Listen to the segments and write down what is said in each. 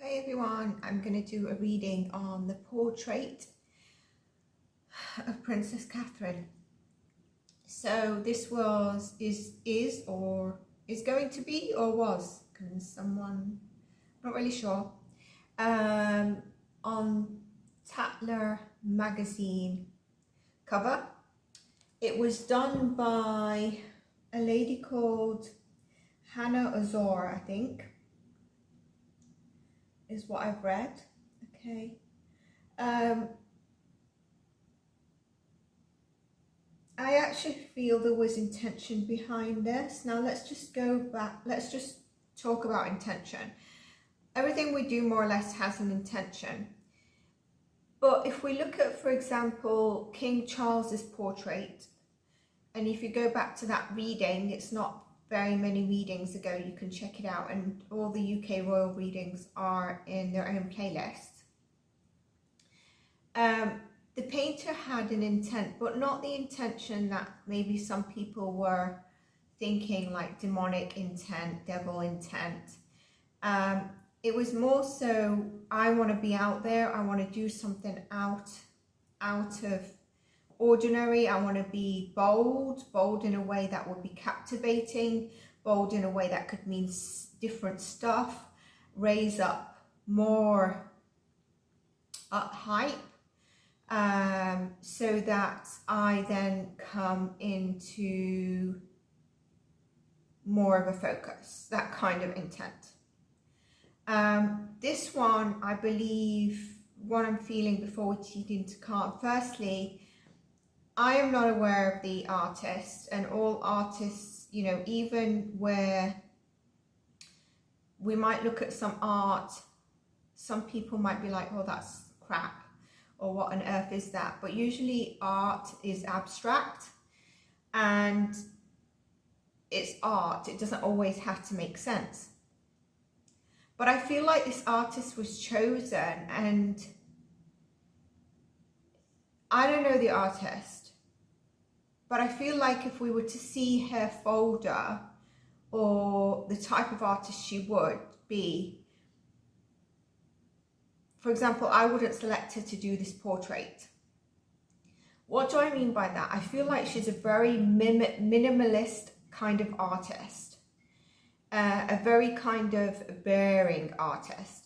Hey everyone, I'm going to do a reading on the portrait of Princess Catherine. So this is going to be or was, can someone, not really sure, on Tatler magazine cover. It was done by a lady called Hannah Azor, I think, is what I've read. Okay. I actually feel there was intention behind this. Now let's just go back. Let's just talk about intention. Everything we do more or less has an intention. But if we look at, for example, King Charles's portrait, and if you go back to that reading, it's not very many readings ago, you can check it out, and all the UK royal readings are in their own playlist. The painter had an intent, but not the intention that maybe some people were thinking, like demonic intent, devil intent. It was more so, I want to be out there, I want to do something out of ordinary, I want to be bold in a way that would be captivating, bold in a way that could mean different stuff, raise up more hype, so that I then come into more of a focus, that kind of intent. This one, I believe, what I'm feeling before we get into card, firstly, I am not aware of the artist, and all artists, you know, even where we might look at some art, some people might be like, oh, that's crap, or what on earth is that? But usually art is abstract, and it's art. It doesn't always have to make sense. But I feel like this artist was chosen, and I don't know the artist, but I feel like if we were to see her folder or the type of artist she would be, for example, I wouldn't select her to do this portrait. What do I mean by that? I feel like she's a very minimalist kind of artist. A very kind of bearing artist,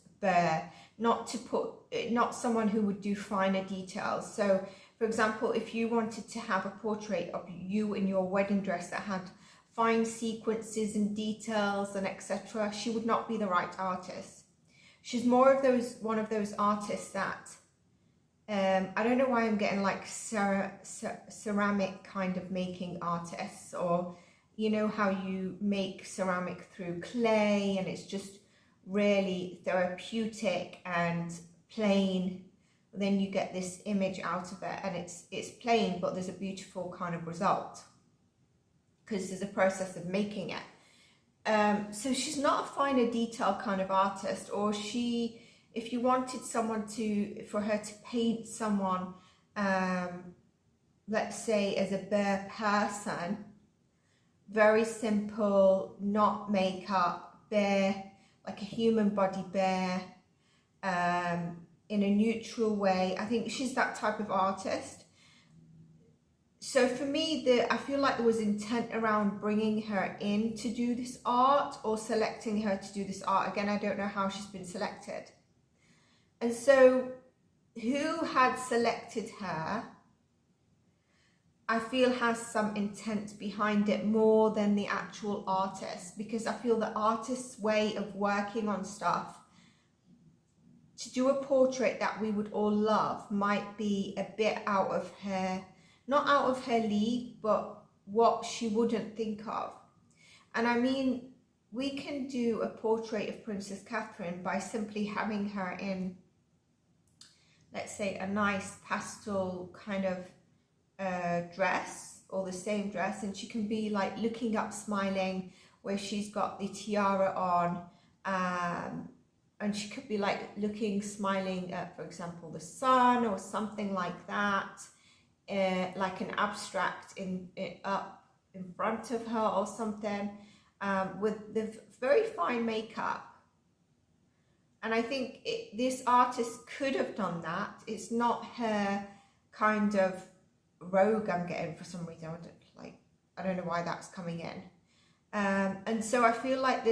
not someone who would do finer details. So, for example, if you wanted to have a portrait of you in your wedding dress that had fine sequences and details and etc., she would not be the right artist. She's more of one of those artists that, I don't know why I'm getting like ceramic kind of making artists, or you know how you make ceramic through clay and it's just really therapeutic and plain. Then you get this image out of it, and it's plain, but there's a beautiful kind of result because there's a process of making it. So she's not a finer detail kind of artist, or if you wanted for her to paint someone, let's say as a bare person, very simple, not makeup, bare, like a human body bare, in a neutral way. I think she's that type of artist. So for me, I feel like there was intent around bringing her in to do this art, or selecting her to do this art. Again, I don't know how she's been selected. And so who had selected her, I feel has some intent behind it more than the actual artist, because I feel the artist's way of working on stuff, to do a portrait that we would all love, might be a bit out of her, not out of her league, but what she wouldn't think of. And I mean, we can do a portrait of Princess Catherine by simply having her in, let's say, a nice pastel kind of dress, or the same dress, and she can be like looking up smiling, where she's got the tiara on, and she could be like looking smiling at, for example, the sun or something like that, like an abstract up in front of her or something, with the very fine makeup. And I think this artist could have done that. It's not her kind of rogue I'm getting for some reason. I don't know why that's coming in. And so I feel like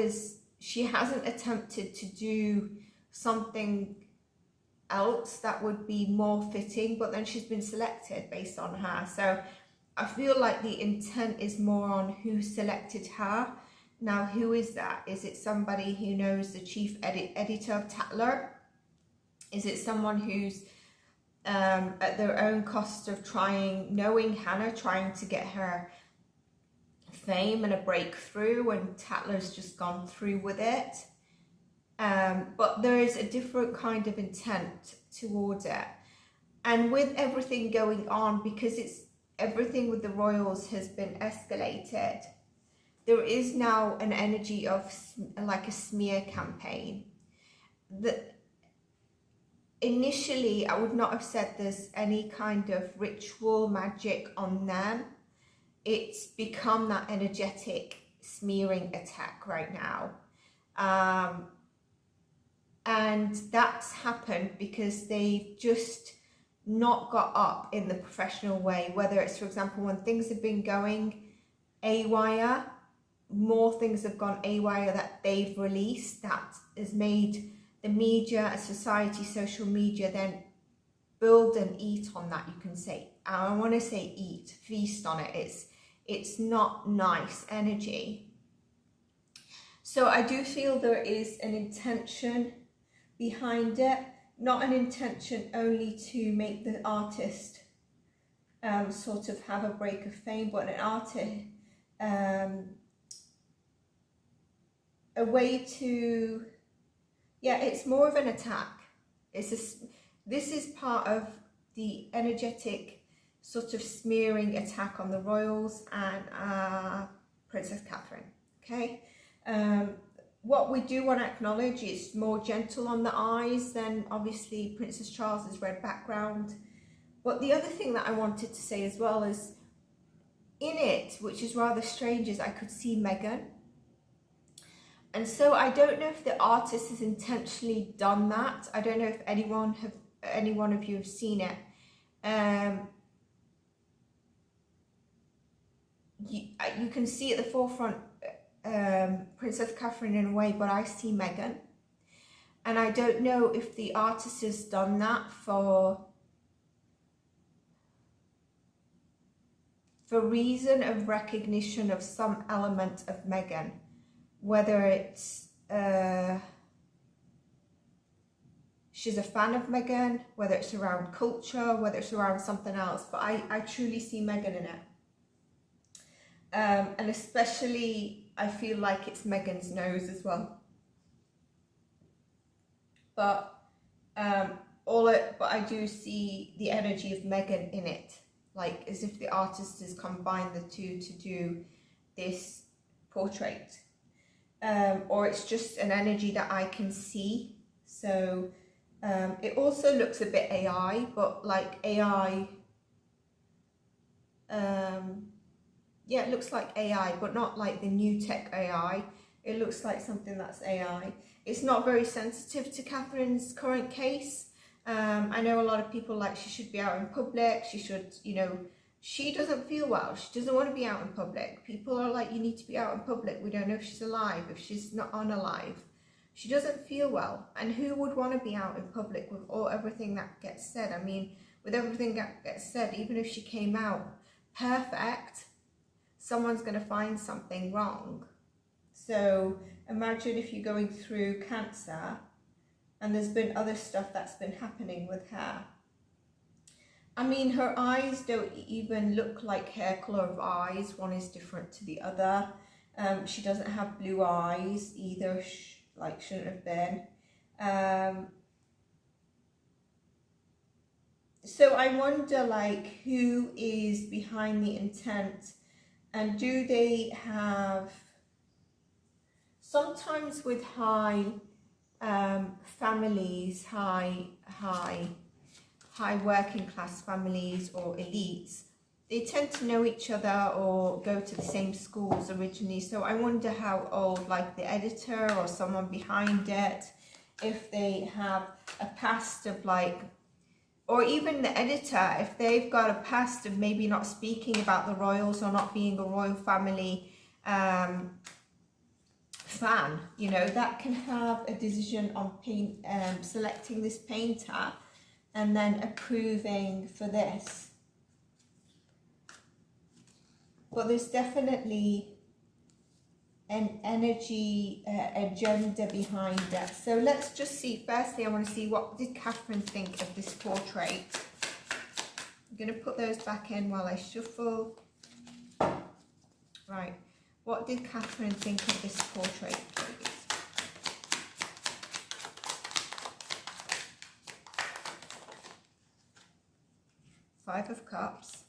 she hasn't attempted to do something else that would be more fitting, but then she's been selected based on her. So I feel like the intent is more on who selected her. Now, who is that? Is it somebody who knows the chief editor of Tatler? Is it someone who's at their own cost of knowing Hannah, trying to get her fame and a breakthrough, and Tatler's just gone through with it? But there is a different kind of intent towards it. And with everything going on, because everything with the royals has been escalated, there is now an energy of like a smear campaign. That initially I would not have said there's any kind of ritual magic on them. It's become that energetic smearing attack right now. And that's happened because they've just not got up in the professional way, whether it's, for example, when things have been going awire, more things have gone awire that they've released, that has made the media and society, social media, then build and eat on that, you can say. I want to say eat, feast on it. It's not nice energy. So I do feel there is an intention behind it, not an intention only to make the artist sort of have a break of fame, but an artist, a way to, yeah, it's more of an attack. This is part of the energetic sort of smearing attack on the royals and Princess Catherine. Okay, what we do want to acknowledge is more gentle on the eyes than obviously Princess Charles's red background. But the other thing that I wanted to say as well is, in it, which is rather strange, is I could see Meghan. And so I don't know if the artist has intentionally done that. I don't know if any one of you have seen it. You can see at the forefront Princess Catherine in a way, but I see Meghan. And I don't know if the artist has done that for reason of recognition of some element of Meghan. Whether it's she's a fan of Meghan, whether it's around culture, whether it's around something else, but I truly see Meghan in it. And especially I feel like it's Meghan's nose as well. But I do see the energy of Meghan in it, like as if the artist has combined the two to do this portrait. Or it's just an energy that I can see. So it also looks a bit AI, but like AI, yeah, it looks like AI, but not like the new tech AI. It looks like something that's AI. It's not very sensitive to Catherine's current case. I know a lot of people like she should be out in public. She should, you know, she doesn't feel well. She doesn't want to be out in public. People are like, you need to be out in public. We don't know if she's alive, if she's not unalive. She doesn't feel well. And who would want to be out in public with everything that gets said? I mean, with everything that gets said, even if she came out perfect, someone's going to find something wrong. So imagine if you're going through cancer and there's been other stuff that's been happening with her. I mean, her eyes don't even look like her colour of eyes. One is different to the other. She doesn't have blue eyes either, shouldn't have been. So I wonder, like, who is behind the intent, and do they have, sometimes with high families, high working class families or elites, they tend to know each other or go to the same schools originally. So I wonder how old, like the editor or someone behind it, if they have a past of like, or even the editor, if they've got a past of maybe not speaking about the royals or not being a royal family fan, you know, that can have a decision on selecting this painter and then approving for this. But there's definitely an energy agenda behind it. So let's just see. Firstly, I want to see, what did Catherine think of this portrait? I'm going to put those back in while I shuffle. Right. What did Catherine think of this portrait, please? Five of Cups.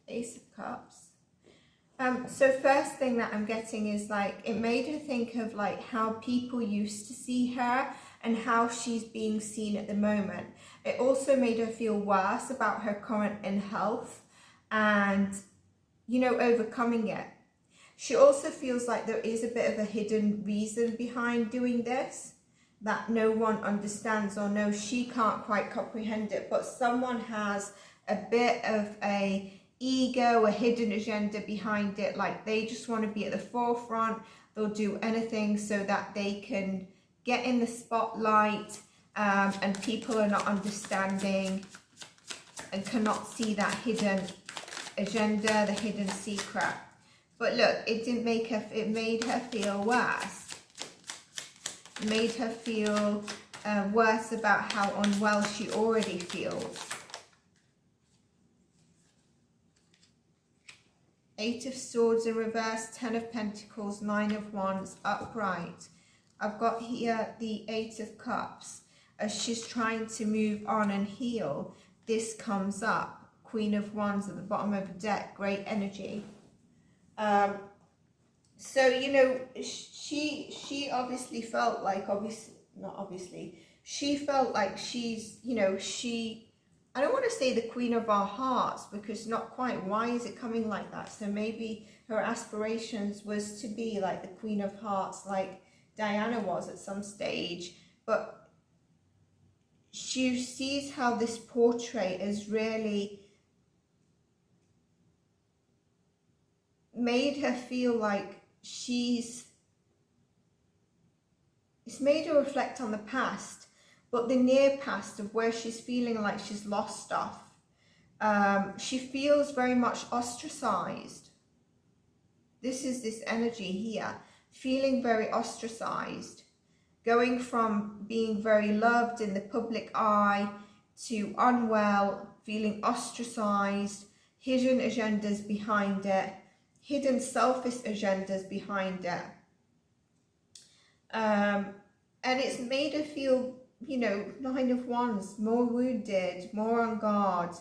Ace of Cups. So first thing that I'm getting is like, it made her think of like how people used to see her and how she's being seen at the moment. It also made her feel worse about her current ill health and, you know, overcoming it. She also feels like there is a bit of a hidden reason behind doing this that no one understands, or no, she can't quite comprehend it, but someone has a bit of a ego, a hidden agenda behind it. Like they just want to be at the forefront. They'll do anything so that they can get in the spotlight, and people are not understanding and cannot see that hidden agenda, the hidden secret. But look, it didn't make her, it made her feel worse. It made her feel worse about how unwell she already feels. Eight of Swords in reverse, 10 of Pentacles, 9 of Wands, upright. I've got here the 8 of Cups. As she's trying to move on and heal, this comes up. Queen of Wands at the bottom of the deck, great energy. So, you know, she obviously felt like, she felt like she's, you know, I don't want to say the Queen of our hearts, because not quite. Why is it coming like that? So maybe her aspirations was to be like the Queen of Hearts, like Diana was at some stage. But she sees how this portrait has really made her feel like it's made her reflect on the past. But the near past of where she's feeling like she's lost stuff. She feels very much ostracized. This is this energy here. Feeling very ostracized. Going from being very loved in the public eye to unwell, feeling ostracized, hidden agendas behind it, hidden selfish agendas behind it. And it's made her feel, you know, 9 of Wands, more wounded, more on guard.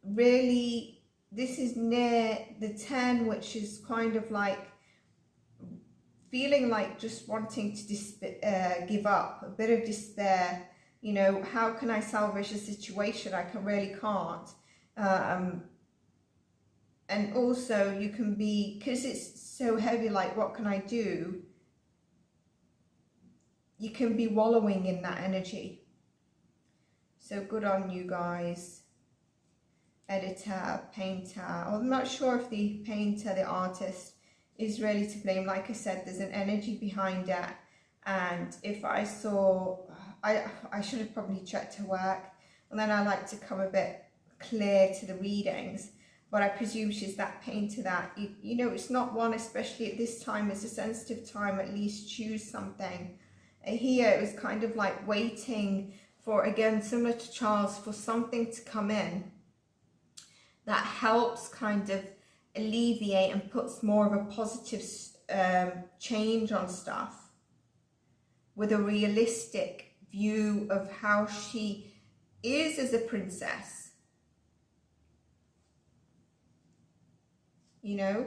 Really, this is near the 10, which is kind of like feeling like just wanting to give up, a bit of despair. You know, how can I salvage a situation? I really can't. And also you can be, because it's so heavy, like what can I do? You can be wallowing in that energy. So good on you guys. Editor, painter. I'm not sure if the painter, the artist, is really to blame. Like I said, there's an energy behind it. And if I saw, I should have probably checked her work. And then I like to come a bit clear to the readings. But I presume she's that painter that, you know, it's not one, especially at this time, it's a sensitive time, at least choose something. Here it was kind of like waiting for, again, similar to Charles, for something to come in that helps kind of alleviate and puts more of a positive change on stuff, with a realistic view of how she is as a princess. You know,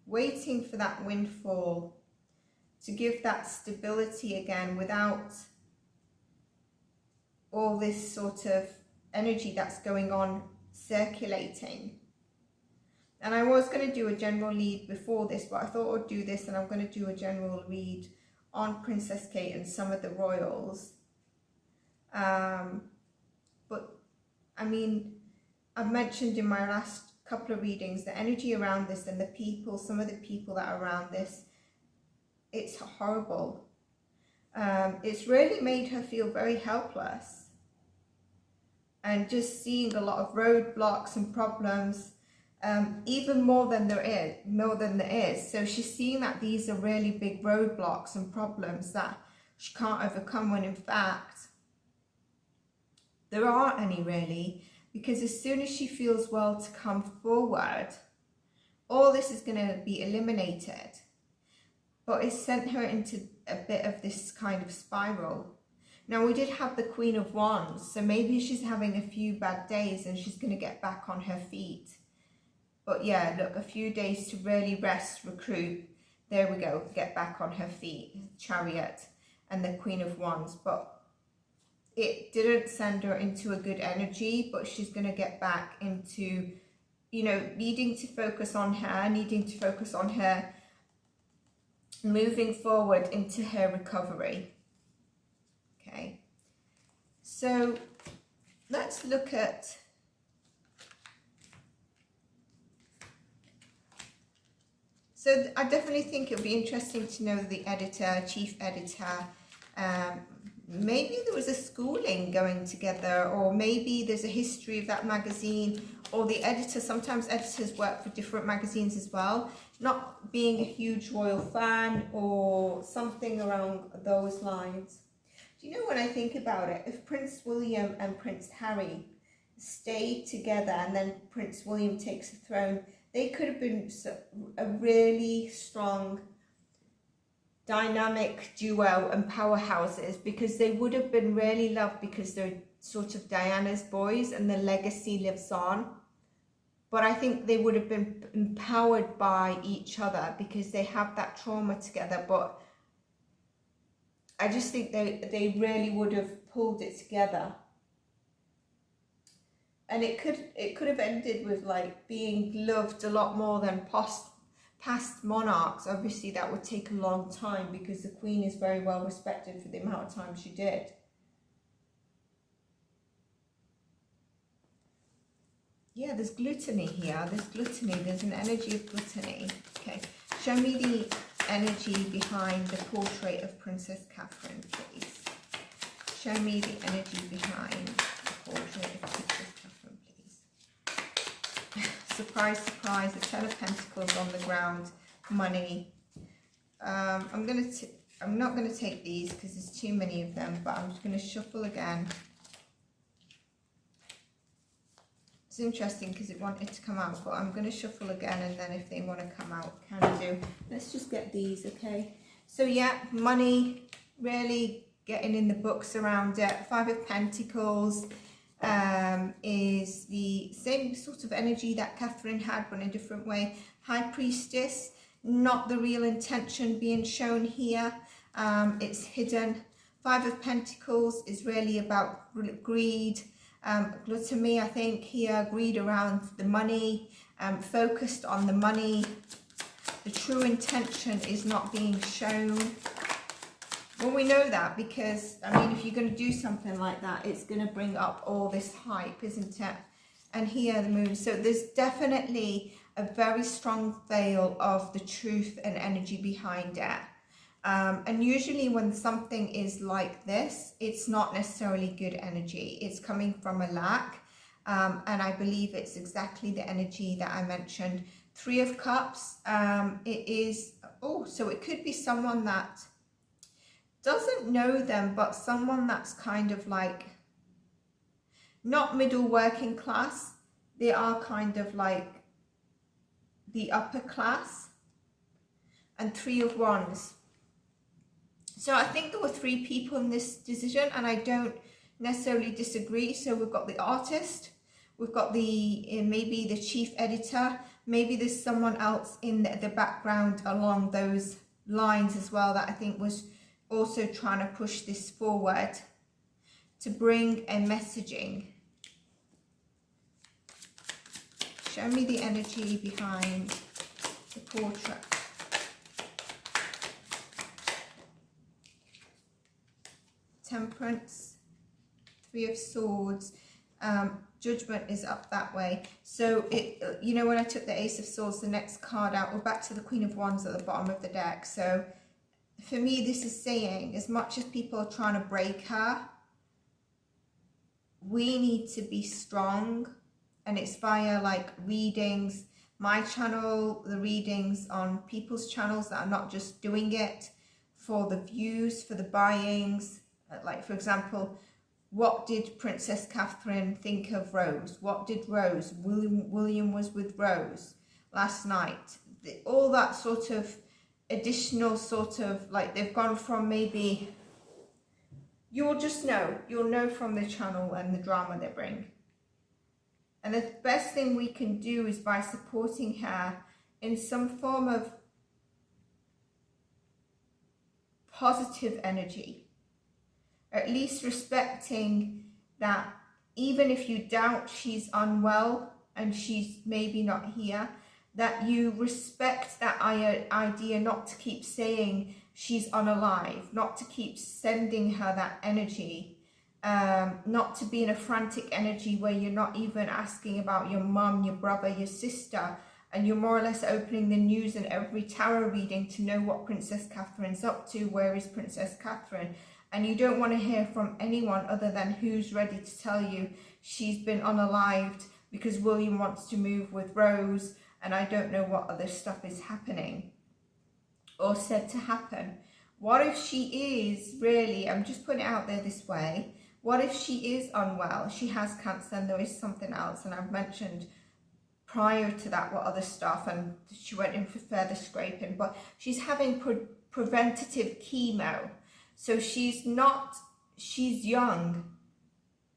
waiting for that windfall. to give that stability again without all this sort of energy that's going on circulating. And I was going to do a general lead before this, but I thought I'd do this, and I'm going to do a general read on Princess Kate and some of the royals. But I mean, I've mentioned in my last couple of readings the energy around this and the people, some of the people that are around this, it's horrible. It's really made her feel very helpless, and just seeing a lot of roadblocks and problems, even more than there is. So she's seeing that these are really big roadblocks and problems that she can't overcome, when in fact there aren't any really, because as soon as she feels well to come forward, all this is going to be eliminated. But it sent her into a bit of this kind of spiral. Now, we did have the Queen of Wands, so maybe she's having a few bad days and she's going to get back on her feet. But yeah, look, a few days to really rest, recruit. There we go, get back on her feet. Chariot and the Queen of Wands. But it didn't send her into a good energy, but she's going to get back into, you know, needing to focus on her, moving forward into her recovery. Okay, so let's look at I definitely think it would be interesting to know the editor, chief editor. Maybe there was a schooling going together, or maybe there's a history of that magazine, or the editor. Sometimes editors work for different magazines as well, not being a huge royal fan or something along those lines. Do you know, when I think about it, if Prince William and Prince Harry stayed together and then Prince William takes the throne, they could have been a really strong dynamic duo and powerhouses, because they would have been really loved, because they're sort of Diana's boys and the legacy lives on. But I think they would have been empowered by each other because they have that trauma together. But I just think they really would have pulled it together. And it could have ended with like being loved a lot more than past monarchs. Obviously that would take a long time, because the Queen is very well respected for the amount of time she did. Yeah, there's gluttony here. There's an energy of gluttony. Okay, show me the energy behind the portrait of Princess Catherine, please. Show me the energy behind the portrait of Princess Catherine, please. Surprise, surprise, the Ten of Pentacles on the ground, money. I'm not going to take these because there's too many of them, but I'm just going to shuffle again. It's interesting because it wanted to come out, but I'm going to shuffle again, and then if they want to come out, can do. Let's just get these, okay? So yeah, money, really getting in the books around it. Five of Pentacles is the same sort of energy that Catherine had, but in a different way. High Priestess, not the real intention being shown here. It's hidden. Five of Pentacles is really about greed. Gluttony, I think here, greed around the money, focused on the money. The true intention is not being shown. Well, we know that because, I mean, if you're going to do something like that, it's going to bring up all this hype, isn't it? And here the moon. So there's definitely a very strong veil of the truth and energy behind it. And usually when something is like this, it's not necessarily good energy. It's coming from a lack. And I believe it's exactly the energy that I mentioned. Three of Cups. It is, so it could be someone that doesn't know them, but someone that's kind of like not middle working class. They are kind of like the upper class. And Three of Wands. So I think there were three people in this decision, and I don't necessarily disagree. So we've got the artist, we've got maybe the chief editor, maybe there's someone else in the background along those lines as well that I think was also trying to push this forward to bring a messaging. Show me the energy behind the portrait. Temperance, Three of Swords, Judgment is up that way. So, you know, when I took the Ace of Swords, the next card out, we're back to the Queen of Wands at the bottom of the deck. So, for me, this is saying, as much as people are trying to break her, we need to be strong. And it's via, like, readings, my channel, the readings on people's channels that are not just doing it for the views, for the buyings. Like, for example, what did Princess Catherine think of Rose? What did Rose? William was with Rose last night. All that sort of additional sort of, like, they've gone from maybe, you'll just know. You'll know from the channel and the drama they bring. And the best thing we can do is by supporting her in some form of positive energy. At least respecting that even if you doubt she's unwell and she's maybe not here, that you respect that idea, not to keep saying she's unalive, not to keep sending her that energy, not to be in a frantic energy where you're not even asking about your mum, your brother, your sister, and you're more or less opening the news and every tarot reading to know what Princess Catherine's up to, where is Princess Catherine. And you don't want to hear from anyone other than who's ready to tell you she's been unalived because William wants to move with Rose and I don't know what other stuff is happening or said to happen. What if she is really, I'm just putting it out there this way, what if she is unwell, she has cancer and there is something else, and I've mentioned prior to that what other stuff, and she went in for further scraping, but she's having preventative chemo. So she's young.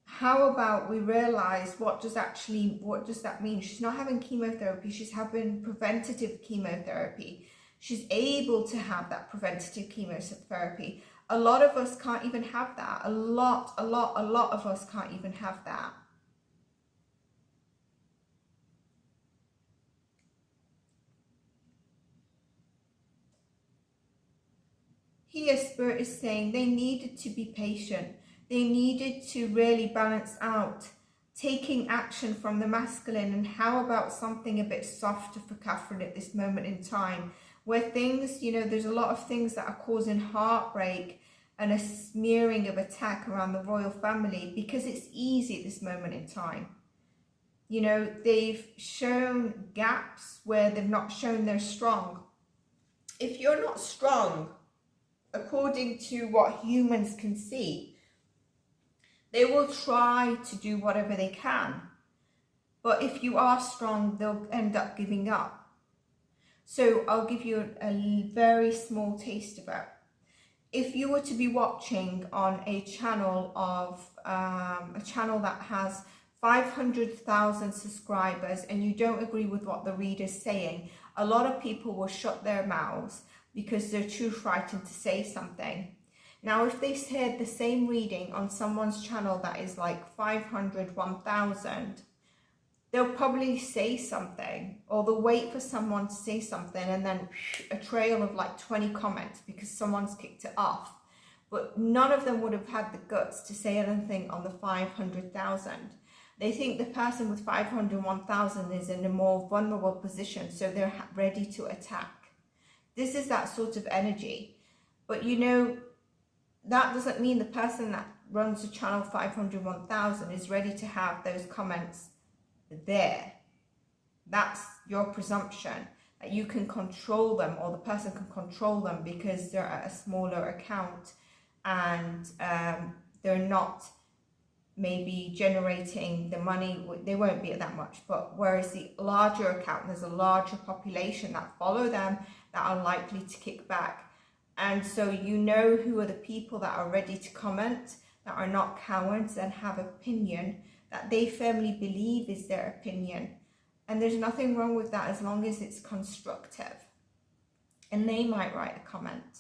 How about we realize what does that mean? She's not having chemotherapy, she's having preventative chemotherapy. She's able to have that preventative chemotherapy. A lot of us can't even have that. A lot of us can't even have that. Here, Spirit is saying they needed to be patient. They needed to really balance out taking action from the masculine. And how about something a bit softer for Catherine at this moment in time, where things, you know, there's a lot of things that are causing heartbreak and a smearing of attack around the royal family because it's easy at this moment in time. You know, they've shown gaps where they've not shown they're strong. If you're not strong, according to what humans can see, they will try to do whatever they can. But if you are strong, they'll end up giving up. So I'll give you a very small taste of it. If you were to be watching on a channel that has 500,000 subscribers and you don't agree with what the reader's saying, a lot of people will shut their mouths because they're too frightened to say something. Now, if they said the same reading on someone's channel that is like 500, 1,000, they'll probably say something, or they'll wait for someone to say something and then a trail of like 20 comments because someone's kicked it off. But none of them would have had the guts to say anything on the 500,000. They think the person with 500, 1,000 is in a more vulnerable position, so they're ready to attack. This is that sort of energy. But you know, that doesn't mean the person that runs the channel 500, 1,000 is ready to have those comments there. That's your presumption that you can control them, or the person can control them because they're at a smaller account and they're not maybe generating the money. They won't be at that much, but whereas the larger account, there's a larger population that follow them that are likely to kick back. And so you know who are the people that are ready to comment, that are not cowards and have opinion that they firmly believe is their opinion. And there's nothing wrong with that as long as it's constructive. and they might write a comment.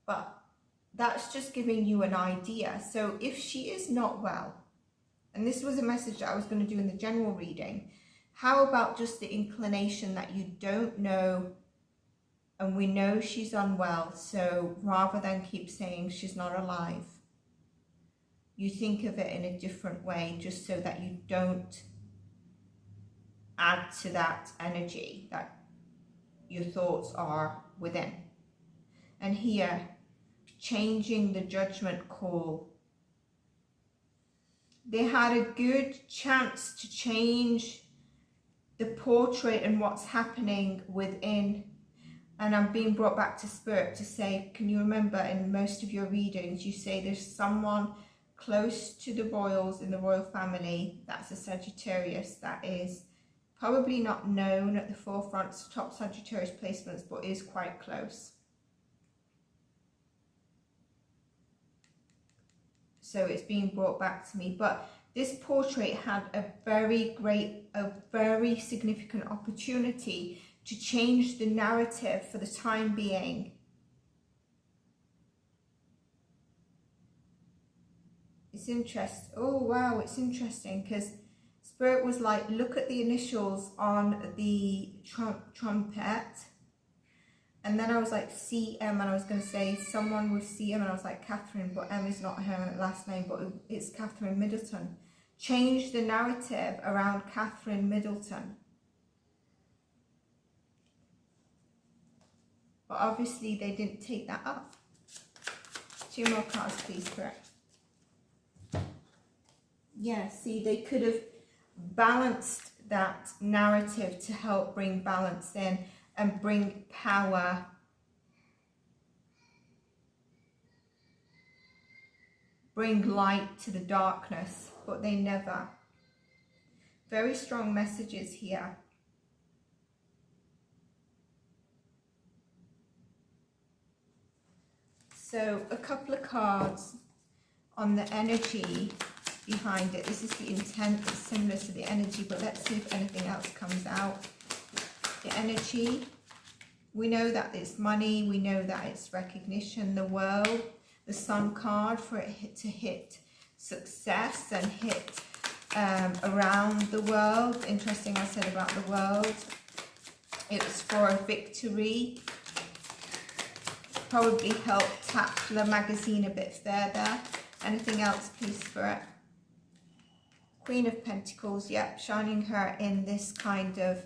But that's just giving you an idea. So if she is not well, and this was a message that I was going to do in the general reading, how about just the inclination that you don't know, and we know she's unwell, so rather than keep saying she's not alive, you think of it in a different way, just so that you don't add to that energy that your thoughts are within. And here, changing the judgment call. They had a good chance to change the portrait and what's happening within. And I'm being brought back to spirit to say, can you remember in most of your readings, you say there's someone close to the royals in the royal family, that's a Sagittarius, that is probably not known at the forefront, top Sagittarius placements, but is quite close. So it's being brought back to me. But this portrait had a very significant opportunity to change the narrative for the time being. It's interesting. Oh wow, it's interesting because Spirit was like, look at the initials on the trumpet. And then I was like, CM, and I was going to say someone with CM, and I was like, Catherine, but M is not her last name, but it's Catherine Middleton. Change the narrative around Catherine Middleton. But obviously they didn't take that up. 2 more cards, please, correct. Yeah, see, they could have balanced that narrative to help bring balance in and bring power. Bring light to the darkness, but they never. Very strong messages here. So a couple of cards on the energy behind it. This is the intent, it's similar to the energy, but let's see if anything else comes out. The energy, we know that it's money, we know that it's recognition, the world, the sun card for it to hit success and hit around the world. Interesting I said about the world. It's for a victory. Probably help Tatler magazine a bit further. Anything else, please, Spirit? Queen of Pentacles, yep, shining her in this kind of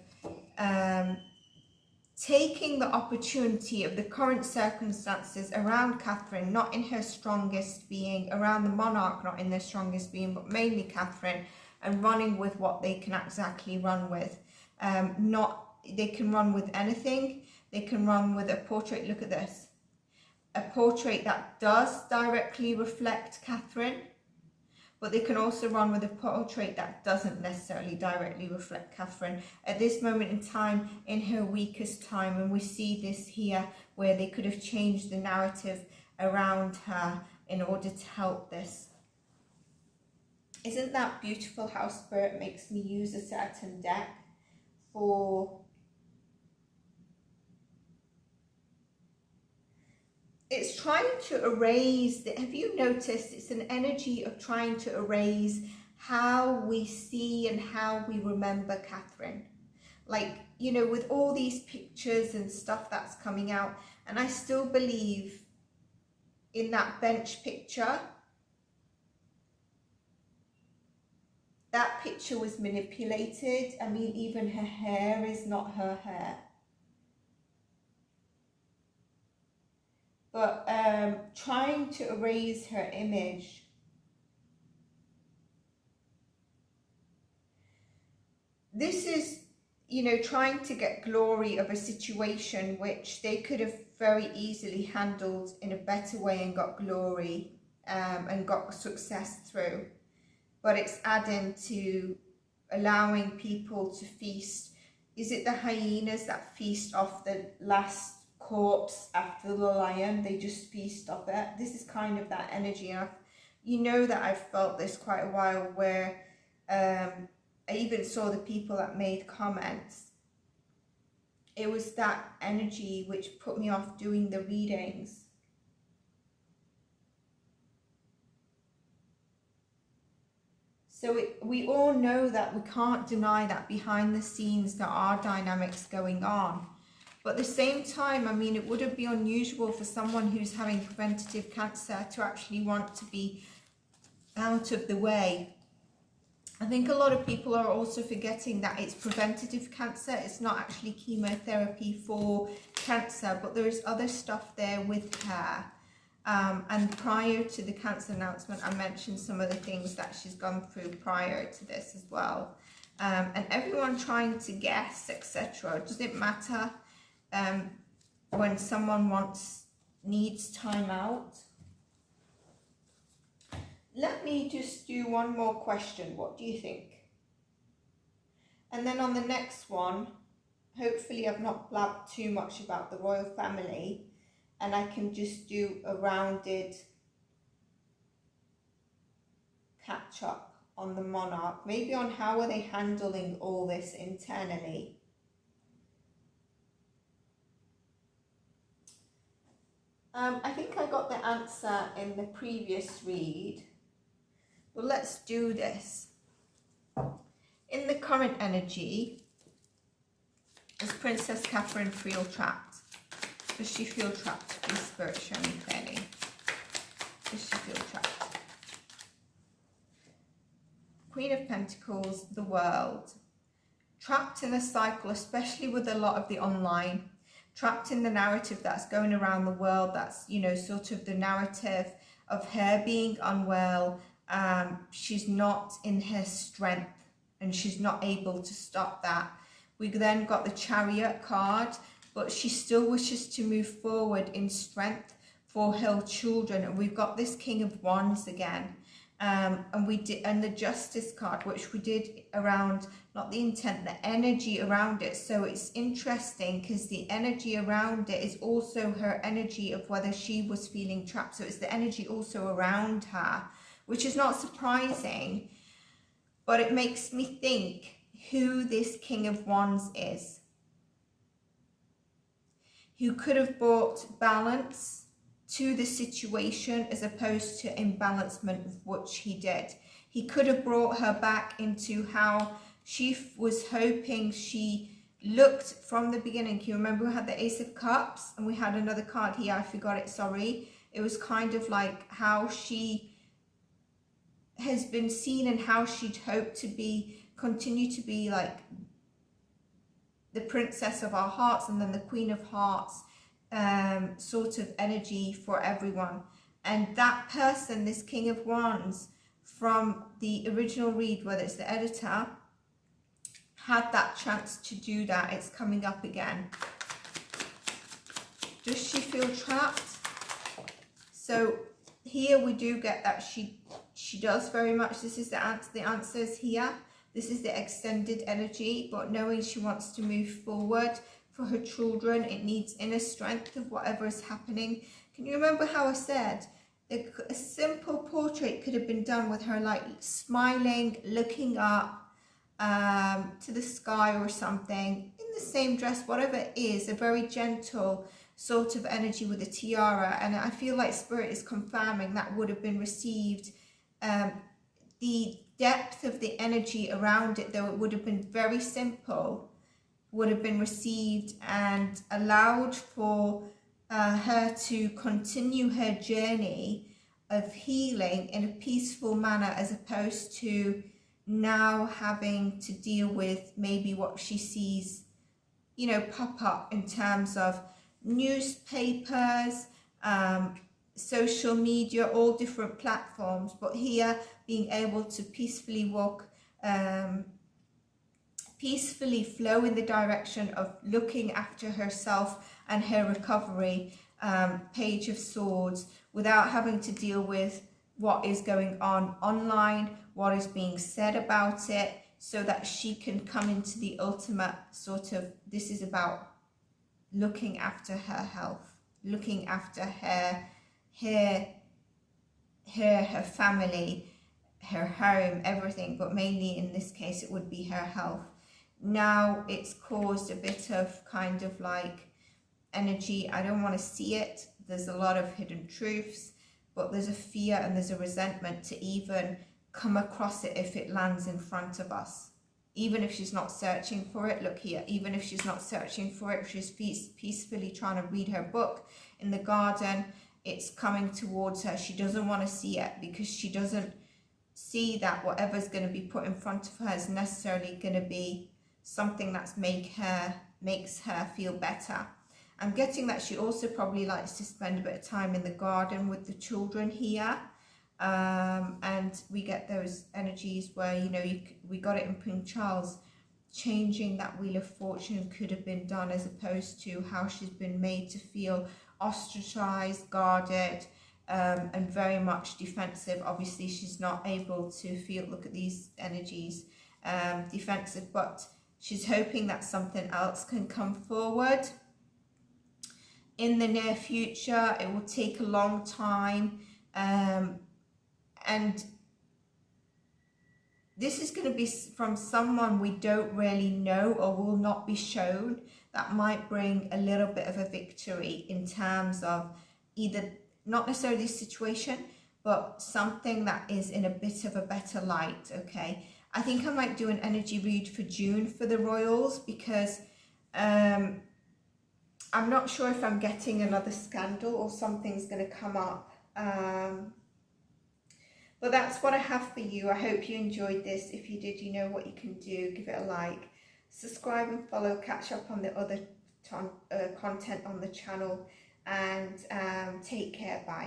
taking the opportunity of the current circumstances around Catherine, not in her strongest being, around the monarch, not in their strongest being, but mainly Catherine, and running with what they can exactly run with. They can run with anything. They can run with a portrait. Look at this. A portrait that does directly reflect Catherine, but they can also run with a portrait that doesn't necessarily directly reflect Catherine at this moment in time, in her weakest time. And we see this here where they could have changed the narrative around her in order to help this. Isn't that beautiful how Spirit makes me use a certain deck for... It's trying to erase, have you noticed it's an energy of trying to erase how we see and how we remember Catherine. Like, you know, with all these pictures and stuff that's coming out, and I still believe in that bench picture, that picture was manipulated. I mean, even her hair is not her hair. But trying to erase her image. This is, you know, trying to get glory of a situation which they could have very easily handled in a better way and got glory and got success through. But it's adding to allowing people to feast. Is it the hyenas that feast off the last corpse after the lion? They just feast off it. This is kind of that energy. And you know that I've felt this quite a while, where I even saw the people that made comments it was that energy which put me off doing the readings. So we all know that we can't deny that behind the scenes there are dynamics going on. But at the same time, I mean, it wouldn't be unusual for someone who's having preventative cancer to actually want to be out of the way. I think a lot of people are also forgetting that it's preventative cancer. It's not actually chemotherapy for cancer, but there is other stuff there with her. And prior to the cancer announcement, I mentioned some of the things that she's gone through prior to this as well. And everyone trying to guess, etc. Does it matter when someone needs time out? Let me just do one more question. What do you think? And then on the next one, hopefully I've not blabbed too much about the royal family, and I can just do a rounded catch up on the monarch, maybe on how are they handling all this internally. I think I got the answer in the previous read, but let's do this. In the current energy, does Princess Catherine feel trapped? Does she feel trapped? Please, Spirit, show me clearly. Does she feel trapped? Queen of Pentacles, the World. Trapped in a cycle, especially with a lot of the online. Trapped in the narrative that's going around the world. That's, you know, sort of the narrative of her being unwell. She's not in her strength and she's not able to stop that. We then got the Chariot card, but she still wishes to move forward in strength for her children. And we've got this King of Wands again. And the Justice card, which we did around, not the intent, the energy around it. So it's interesting because the energy around it is also her energy of whether she was feeling trapped. So it's the energy also around her, which is not surprising, but it makes me think who this King of Wands is. Who could have brought balance to the situation as opposed to imbalancement, of which he did. He could have brought her back into how she was hoping she looked from the beginning. Can you remember we had the Ace of Cups and we had another card here, I forgot it, sorry. It was kind of like how she has been seen and how she'd hoped to be, continue to be like the princess of our hearts and then the Queen of Hearts sort of energy for everyone. And that person, this King of Wands, from the original read, whether it's the editor, had that chance to do that. It's coming up again. Does she feel trapped? So here we do get that she does very much. This is the answers here. This is the extended energy, but knowing she wants to move forward for her children, it needs inner strength of whatever is happening. Can you remember how I said a simple portrait could have been done with her like smiling, looking up to the sky or something, in the same dress, whatever it is, a very gentle sort of energy with a tiara. And I feel like Spirit is confirming that would have been received. The depth of the energy around it, though it would have been very simple, would have been received and allowed for her to continue her journey of healing in a peaceful manner, as opposed to now having to deal with maybe what she sees, you know, pop up in terms of newspapers, social media, all different platforms. But here, being able to peacefully walk, peacefully flow in the direction of looking after herself and her recovery, Page of Swords, without having to deal with what is going on online, what is being said about it, so that she can come into the ultimate sort of, this is about looking after her health, looking after her family, her home, everything, but mainly in this case it would be her health. Now it's caused a bit of kind of like energy, I don't want to see it. There's a lot of hidden truths, but there's a fear and there's a resentment to even come across it if it lands in front of us. Even if she's not searching for it, look here, even if she's not searching for it, she's peacefully trying to read her book in the garden, it's coming towards her. She doesn't want to see it because she doesn't see that whatever's going to be put in front of her is necessarily going to be something that's makes her feel better. I'm getting that she also probably likes to spend a bit of time in the garden with the children here. And we get those energies where, you know, we got it in Prince Charles, changing that Wheel of Fortune could have been done, as opposed to how she's been made to feel ostracized, guarded, and very much defensive. Obviously, she's not able to feel, look at these energies, defensive, but she's hoping that something else can come forward in the near future. It will take a long time, and this is going to be from someone we don't really know or will not be shown. That might bring a little bit of a victory in terms of either not necessarily this situation, but something that is in a bit of a better light. Okay, I think I might do an energy read for June for the royals, because I'm not sure if I'm getting another scandal or something's going to come up. But that's what I have for you. I hope you enjoyed this. If you did, you know what you can do. Give it a like, subscribe and follow, catch up on the other content on the channel, and take care. Bye.